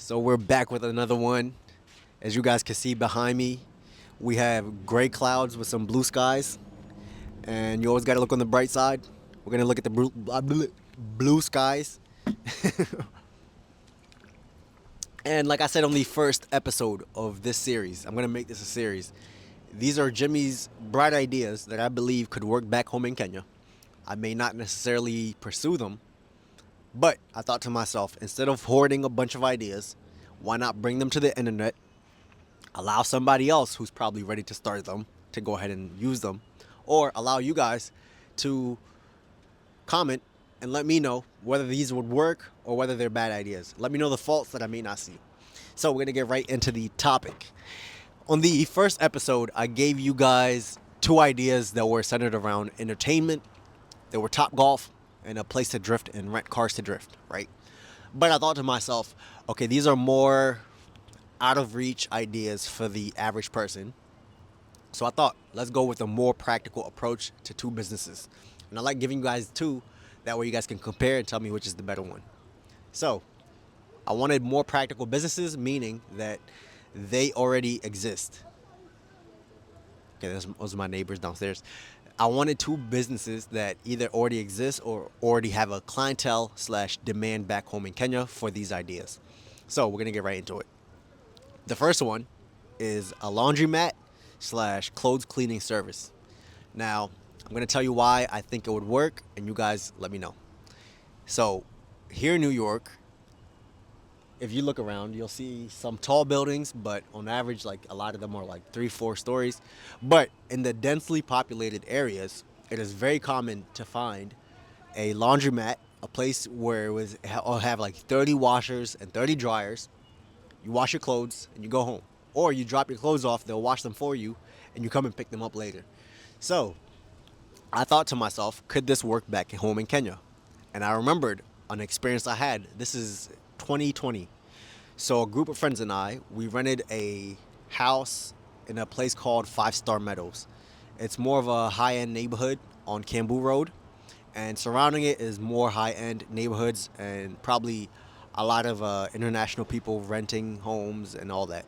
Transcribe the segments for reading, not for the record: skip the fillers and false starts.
So we're back with another one. As you guys can see behind me, we have gray clouds with some blue skies, and you always got to look on the bright side. We're gonna look at the blue skies, and like I said on the first episode of this series, I'm gonna make this a series. These are Jimmy's bright ideas that I believe could work back home in Kenya. I may not necessarily pursue them, but I thought to myself, instead of hoarding a bunch of ideas, why not bring them to the internet, allow somebody else who's probably ready to start them to go ahead and use them, or allow you guys to comment and let me know whether these would work or whether they're bad ideas. Let me know the faults that I may not see. So we're going to get right into the topic. On the first episode, I gave you guys two ideas that were centered around entertainment. They were Top Golf and a place to drift and rent cars to drift, right? But I thought to myself, okay, these are more out of reach ideas for the average person. So I thought, let's go with a more practical approach to two businesses. And I like giving you guys two, that way you guys can compare and tell me which is the better one. So I wanted more practical businesses, meaning that they already exist. Okay, those are my neighbors downstairs. I wanted two businesses that either already exist or already have a clientele slash demand back home in Kenya for these ideas. So we're gonna get right into it. The first one is a laundromat slash clothes cleaning service. Now, I'm going to tell you why I think it would work, and you guys let me know. So, here in New York, if you look around, you'll see some tall buildings, but on average, like a lot of them are like 3, 4 stories. But in the densely populated areas, it is very common to find a laundromat, a place where will have like 30 washers and 30 dryers. You wash your clothes and you go home. Or you drop your clothes off, they'll wash them for you, and you come and pick them up later. So I thought to myself, could this work back at home in Kenya? And I remembered an experience I had. This is 2020. So a group of friends and I, we rented a house in a place called Five Star Meadows. It's more of a high-end neighborhood on Cambu Road, and surrounding it is more high-end neighborhoods and probably a lot of international people renting homes and all that.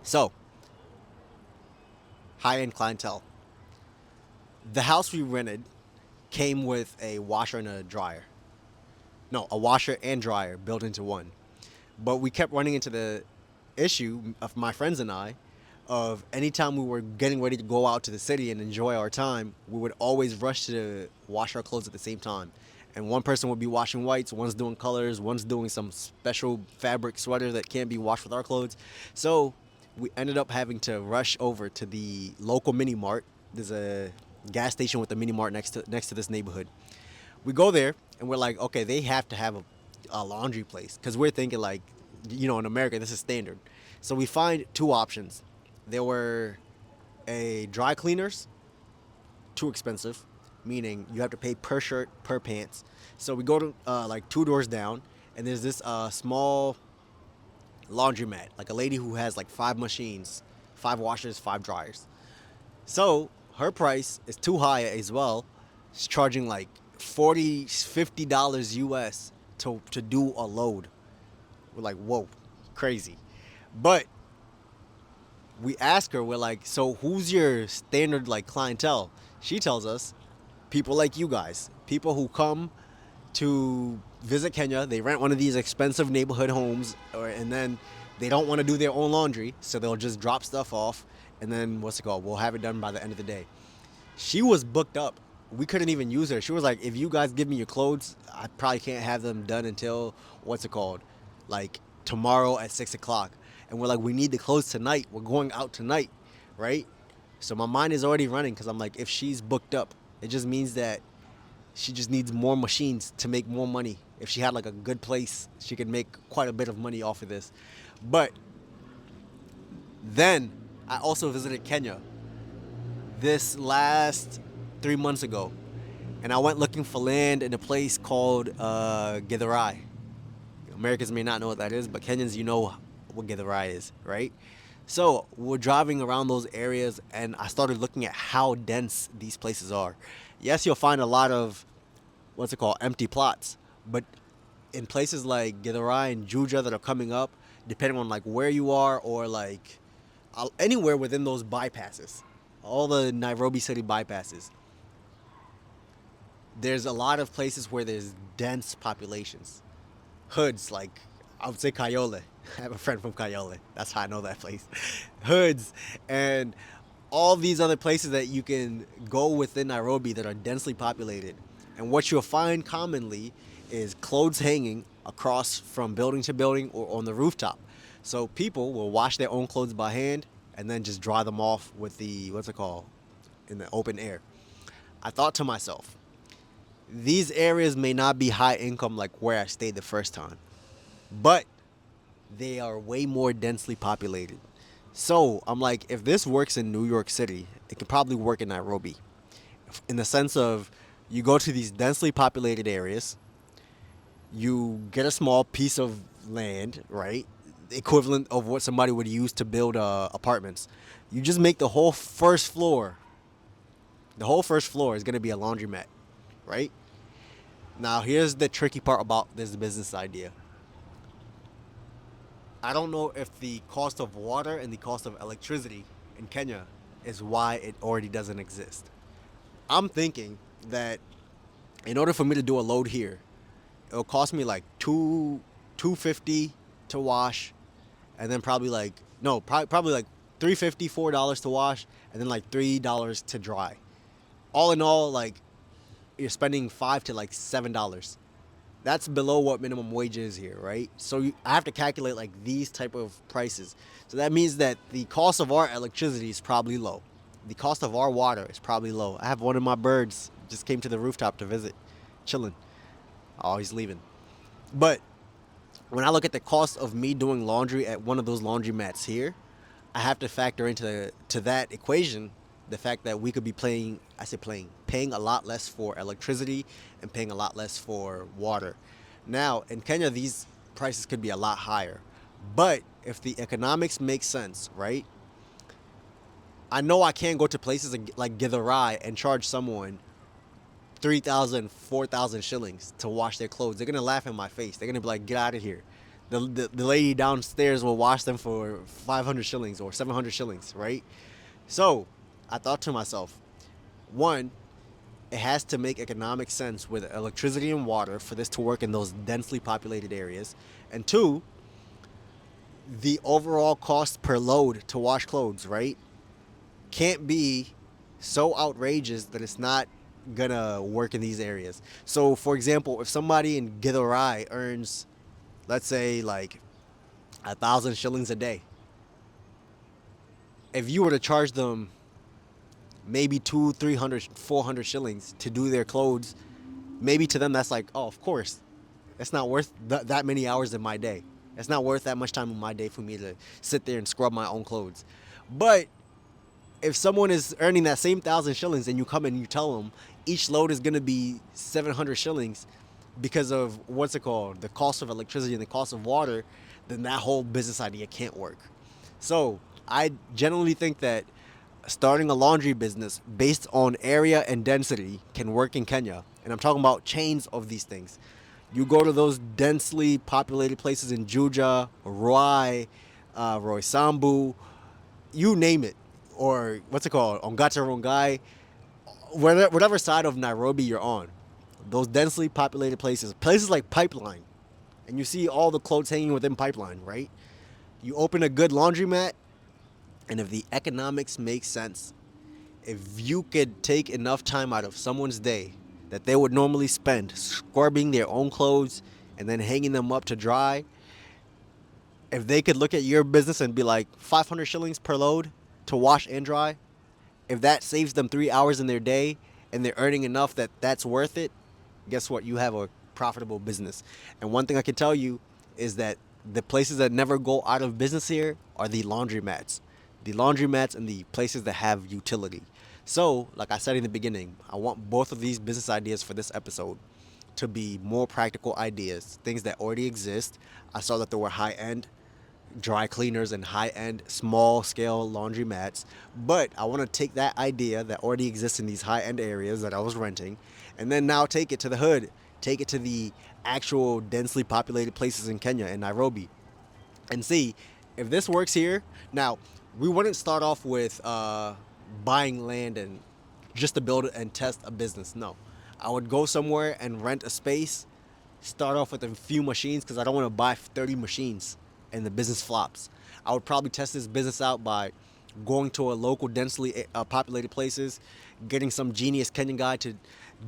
So, high-end clientele. The house we rented came with a washer and a dryer. No, a washer and dryer built into one. But we kept running into the issue of my friends and I of anytime we were getting ready to go out to the city and enjoy our time, we would always rush to wash our clothes at the same time. And one person would be washing whites, one's doing colors, one's doing some special fabric sweater that can't be washed with our clothes. So we ended up having to rush over to the local mini mart. There's a gas station with a mini mart next to this neighborhood. We go there and we're like, okay, they have to have a laundry place because we're thinking like, in America this is standard. So we find two options. There were a dry cleaners, too expensive, meaning you have to pay per shirt, per pants. So we go to like two doors down, and there's this small laundromat, like a lady who has like five machines, five washers, five dryers. So her price is too high as well. She's charging like $40, $50 US to do a load. We're like, whoa, crazy. But we ask her, we're like, so who's your standard like clientele? She tells us, people like you guys, people who come to visit Kenya. They rent one of these expensive neighborhood homes, and then they don't want to do their own laundry, so they'll just drop stuff off, and then what's it called? We'll have it done by the end of the day. She was booked up. We couldn't even use her. She was like, if you guys give me your clothes, I probably can't have them done until what's it called, like tomorrow at 6 o'clock. And we're like, we need the clothes tonight. We're going out tonight, right? So my mind is already running because I'm like, if she's booked up, it just means that she just needs more machines to make more money. If she had like a good place, she could make quite a bit of money off of this. But then I also visited Kenya this last 3 months ago, and I went looking for land in a place called Githurai. Americans may not know what that is, but Kenyans, you know what Githurai is, right? So we're driving around those areas, and I started looking at how dense these places are. Yes, you'll find a lot of what's it called, empty plots, but in places like Githurai and Juja that are coming up, depending on like where you are or like anywhere within those bypasses, all the Nairobi city bypasses, there's a lot of places where there's dense populations, hoods like I would say Kayole. I have a friend from Kayole. That's how I know that place. Hoods and all these other places that you can go within Nairobi that are densely populated. And what you'll find commonly is clothes hanging across from building to building or on the rooftop. So people will wash their own clothes by hand and then just dry them off with the, what's it called, in the open air. I thought to myself, these areas may not be high income like where I stayed the first time, but they are way more densely populated. So I'm like, if this works in New York City, it could probably work in Nairobi. In the sense of you go to these densely populated areas, you get a small piece of land, right? The equivalent of what somebody would use to build apartments. You just make the whole first floor is going to be a laundromat, right? Now, here's the tricky part about this business idea. I don't know if the cost of water and the cost of electricity in Kenya is why it already doesn't exist. I'm thinking that in order for me to do a load here, it'll cost me like $250 to wash, and then probably like no, probably like $350, $4 to wash, and then like $3 to dry. All in all, like you're spending $5 to like $7. That's below what minimum wage is here, right? So I have to calculate like these type of prices. So that means that the cost of our electricity is probably low. The cost of our water is probably low. I have one of my birds just came to the rooftop to visit, chilling. Oh, he's leaving. But when I look at the cost of me doing laundry at one of those laundromats here, I have to factor into that equation the fact that we could be paying a lot less for electricity and paying a lot less for water. Now, in Kenya, these prices could be a lot higher. But if the economics make sense, right? I know I can't go to places like Githurai and charge someone 3,000, 4,000 shillings to wash their clothes. They're going to laugh in my face. They're going to be like, get out of here. The lady downstairs will wash them for 500 shillings or 700 shillings, right? So I thought to myself, one, it has to make economic sense with electricity and water for this to work in those densely populated areas. And two, the overall cost per load to wash clothes, right, can't be so outrageous that it's not gonna work in these areas. So, for example, if somebody in Githurai earns, let's say, like 1,000 shillings a day, if you were to charge them maybe 200, 300, 400 shillings to do their clothes, maybe to them that's like, oh, of course, it's not worth that many hours in my day. It's not worth that much time in my day for me to sit there and scrub my own clothes. But if someone is earning that same 1,000 shillings and you come and you tell them each load is going to be 700 shillings because of the cost of electricity and the cost of water, then that whole business idea can't work. So I generally think that starting a laundry business based on area and density can work in Kenya. And I'm talking about chains of these things. You go to those densely populated places in Juja, Ruai, Roysambu, you name it, or what's it called, Ongata Rongai, whatever side of Nairobi you're on, those densely populated places like Pipeline, and you see all the clothes hanging within Pipeline, right? You open a good laundromat, and if the economics make sense, if you could take enough time out of someone's day that they would normally spend scrubbing their own clothes and then hanging them up to dry, if they could look at your business and be like 500 shillings per load to wash and dry, if that saves them 3 hours in their day and they're earning enough that that's worth it, guess what? You have a profitable business. And one thing I can tell you is that the places that never go out of business here are the laundromats. The laundromats and the places that have utility. So, like I said in the beginning, I want both of these business ideas for this episode to be more practical ideas, things that already exist. I saw that there were high-end dry cleaners and high-end small-scale laundromats, but I want to take that idea that already exists in these high-end areas that I was renting and then now take it to the hood take it to the actual densely populated places in Kenya and Nairobi, and see if this works here. Now, we wouldn't start off with buying land and just to build and test a business. No, I would go somewhere and rent a space, start off with a few machines because I don't want to buy 30 machines and the business flops. I would probably test this business out by going to a local densely populated places, getting some genius Kenyan guy to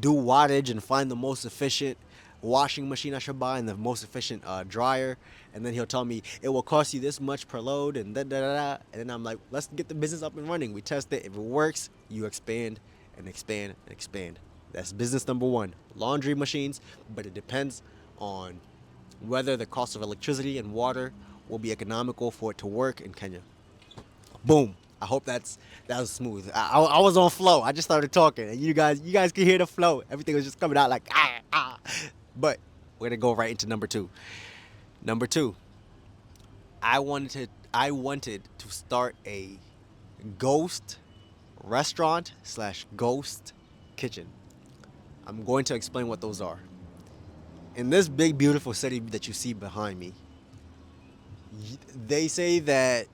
do wattage and find the most efficient washing machine I should buy and the most efficient dryer, and then he'll tell me it will cost you this much per load and da da da da. And then I'm like, let's get the business up and running. We test it. If it works, you expand and expand and expand. That's business number one. Laundry machines, but it depends on whether the cost of electricity and water will be economical for it to work in Kenya. Boom. I hope that was smooth. I was on flow. I just started talking, and you guys can hear the flow. Everything was just coming out like ah. But we're gonna go right into number two. Number two, I wanted to start a ghost restaurant / ghost kitchen. I'm going to explain what those are. In this big beautiful city that you see behind me, they say that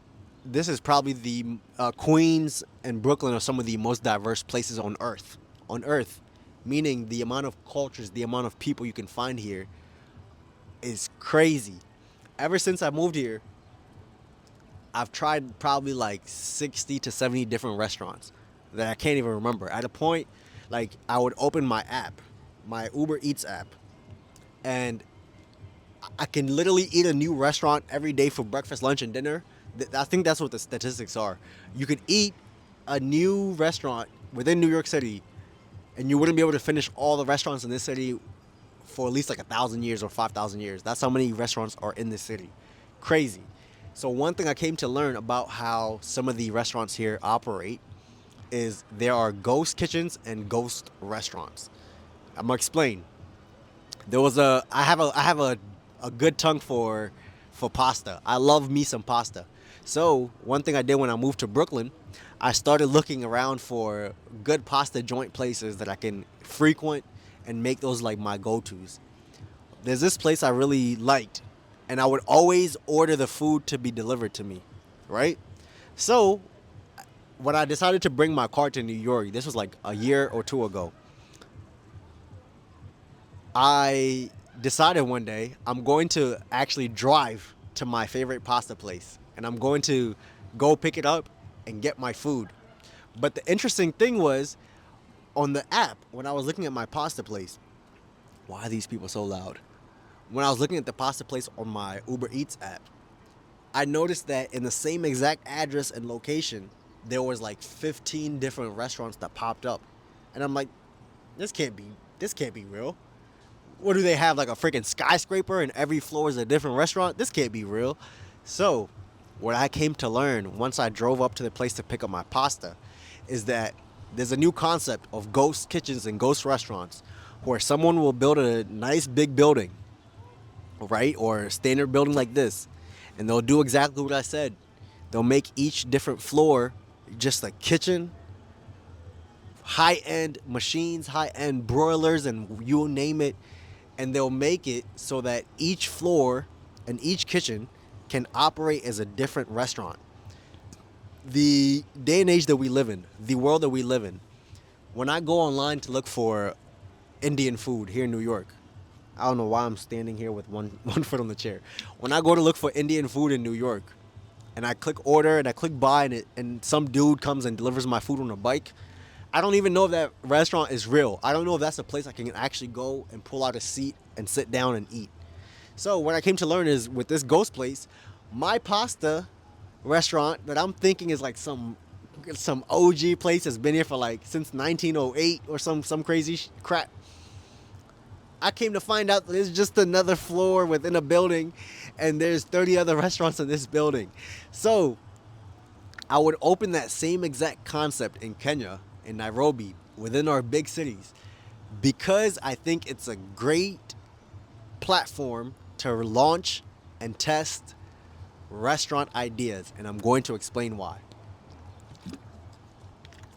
this is probably the Queens and Brooklyn are some of the most diverse places on Earth. On Earth, meaning the amount of cultures, the amount of people you can find here is crazy. Ever since I moved here, I've tried probably like 60 to 70 different restaurants that I can't even remember. At a point, like I would open my app, my Uber Eats app, and I can literally eat a new restaurant every day for breakfast, lunch, and dinner. I think that's what the statistics are. You could eat a new restaurant within New York City, and you wouldn't be able to finish all the restaurants in this city for at least like 1,000 years or 5,000 years. That's how many restaurants are in this city. Crazy. So one thing I came to learn about how some of the restaurants here operate is there are ghost kitchens and ghost restaurants. I'm gonna explain. I have a good tongue for pasta. I love me some pasta. So one thing I did when I moved to Brooklyn, I started looking around for good pasta joint places that I can frequent and make those like my go-tos. There's this place I really liked, and I would always order the food to be delivered to me, right? So when I decided to bring my car to New York, this was like a year or two ago, I decided one day I'm going to actually drive to my favorite pasta place, and I'm going to go pick it up and get my food. But the interesting thing was, on the app, when I was looking at my pasta place, why are these people so loud? When I was looking at the pasta place on my Uber Eats app, I noticed that in the same exact address and location, there was like 15 different restaurants that popped up. And I'm like, this can't be real. What do they have, like a freaking skyscraper and every floor is a different restaurant? This can't be real. So what I came to learn once I drove up to the place to pick up my pasta is that there's a new concept of ghost kitchens and ghost restaurants where someone will build a nice big building, right? Or a standard building like this. And they'll do exactly what I said. They'll make each different floor just a kitchen, high-end machines, high-end broilers, and you name it. And they'll make it so that each floor and each kitchen can operate as a different restaurant. The day and age that we live in, the world that we live in, when I go online to look for Indian food here in New York, I don't know why I'm standing here with one foot on the chair. When I go to look for Indian food in New York, and I click order and I click buy, and some dude comes and delivers my food on a bike, I don't even know if that restaurant is real. I don't know if that's a place I can actually go and pull out a seat and sit down and eat. So what I came to learn is with this ghost place, my pasta restaurant that I'm thinking is like some OG place that's been here for like since 1908 or some crazy crap. I came to find out that it's just another floor within a building, and there's 30 other restaurants in this building. So I would open that same exact concept in Kenya, in Nairobi, within our big cities, because I think it's a great platform to launch and test restaurant ideas, and I'm going to explain why.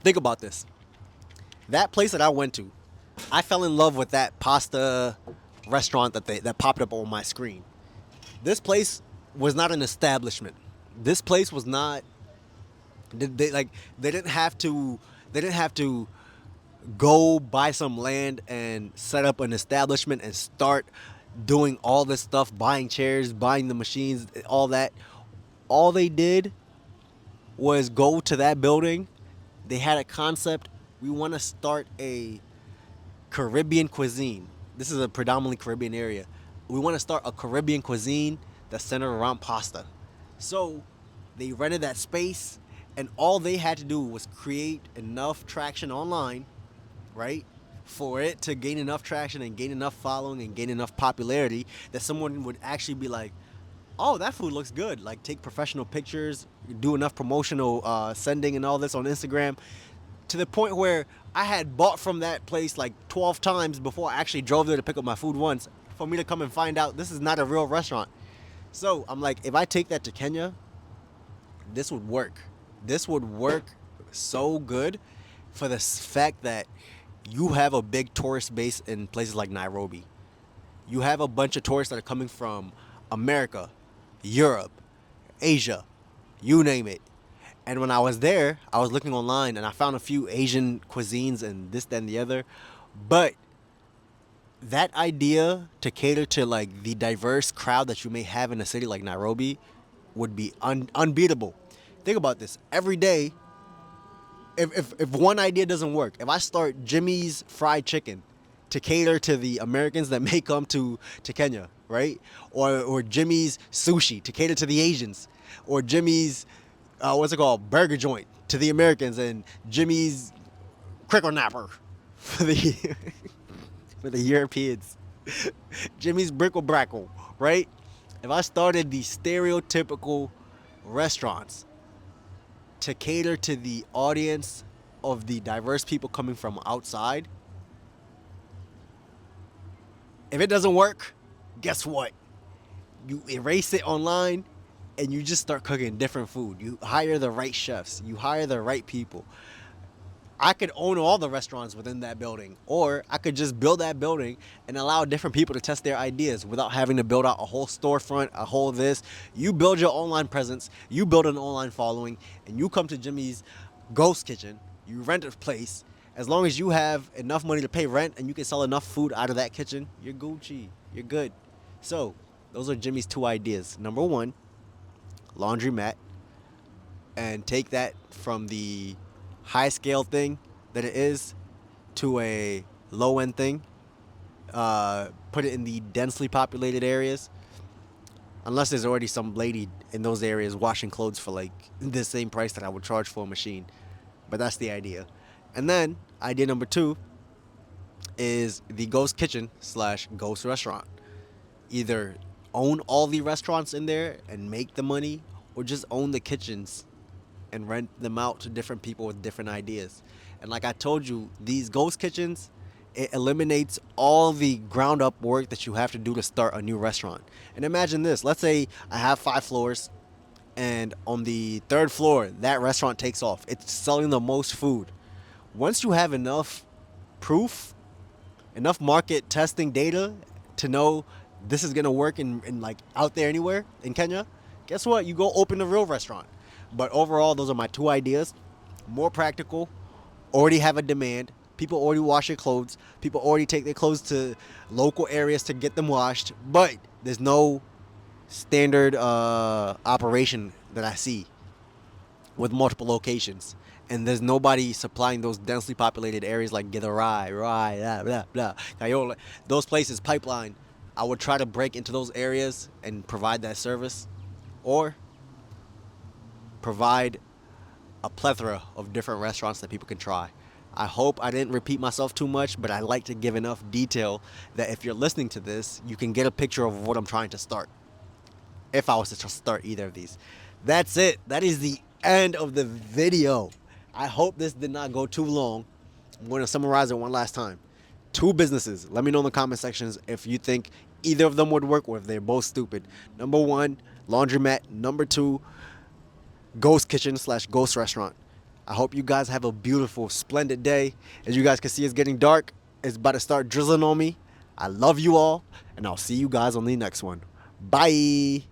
Think about this. That place that I went to, I fell in love with that pasta restaurant that popped up on my screen. This place was not an establishment. This place was not. Like they didn't have to. They didn't have to go buy some land and set up an establishment and start doing all this stuff, buying chairs, buying the machines, all that. All they did was go to that building. They had a concept. We want to start a Caribbean cuisine. This is a predominantly Caribbean area. We want to start a Caribbean cuisine that's centered around pasta. So they rented that space, and all they had to do was create enough traction online, right? For it to gain enough traction and gain enough following and gain enough popularity that someone would actually be like, oh, that food looks good. Like, take professional pictures, do enough promotional sending and all this on Instagram, to the point where I had bought from that place like 12 times before I actually drove there to pick up my food once, for me to come and find out this is not a real restaurant. So I'm like, if I take that to Kenya, this would work. This would work so good, for the fact that you have a big tourist base in places like Nairobi. You have a bunch of tourists that are coming from America, Europe, Asia, you name it. And when I was there, I was looking online and I found a few Asian cuisines and this, that, and the other. But that idea to cater to like the diverse crowd that you may have in a city like Nairobi would be unbeatable. Think about this. Every day, if one idea doesn't work, if I start Jimmy's Fried Chicken to cater to the Americans that may come to Kenya, right? Or Jimmy's Sushi to cater to the Asians, or Jimmy's what's it called, burger joint to the Americans, and Jimmy's Crickle Napper for the for the Europeans, Jimmy's Brickle Brackle, right? If I started the stereotypical restaurants to cater to the audience of the diverse people coming from outside, if it doesn't work, guess what? You erase it online and you just start cooking different food. You hire the right chefs. You hire the right people. I could own all the restaurants within that building, or I could just build that building and allow different people to test their ideas without having to build out a whole storefront, a whole this. You build your online presence, you build an online following, and you come to Jimmy's Ghost Kitchen. You rent a place. As long as you have enough money to pay rent and you can sell enough food out of that kitchen, you're Gucci. You're good. So those are Jimmy's two ideas. Number one, laundromat, and take that from the high scale thing that it is to a low end thing. Put it in the densely populated areas, unless there's already some lady in those areas washing clothes for like the same price that I would charge for a machine. But that's the idea. And then idea number two is the ghost kitchen / ghost restaurant. Either own all the restaurants in there and make the money, or just own the kitchens and rent them out to different people with different ideas. And like I told you, these ghost kitchens, it eliminates all the ground up work that you have to do to start a new restaurant. And imagine this. Let's say I have 5 floors, and on the 3rd floor, that restaurant takes off. It's selling the most food. Once you have enough proof, enough market testing data to know this is gonna work in like out there anywhere in Kenya, guess what? You go open a real restaurant. But overall, those are my 2 ideas. More practical, already have a demand. People already wash their clothes. People already take their clothes to local areas to get them washed. But there's no standard operation that I see with multiple locations. And there's nobody supplying those densely populated areas like Githurai, Rai, blah, blah, blah, Kayole. Those places, Pipeline. I would try to break into those areas and provide that service. Or provide a plethora of different restaurants that people can try. I hope I didn't repeat myself too much, but I like to give enough detail that if you're listening to this, you can get a picture of what I'm trying to start. If I was to start either of these. That's it. That is the end of the video. I hope this did not go too long. I'm going to summarize it one last time. 2 businesses. Let me know in the comment sections if you think either of them would work or if they're both stupid. Number 1, laundromat. Number 2, ghost kitchen / ghost restaurant. I hope you guys have a beautiful, splendid day. As you guys can see, it's getting dark. It's about to start drizzling on me. I love you all, and I'll see you guys on the next one. Bye.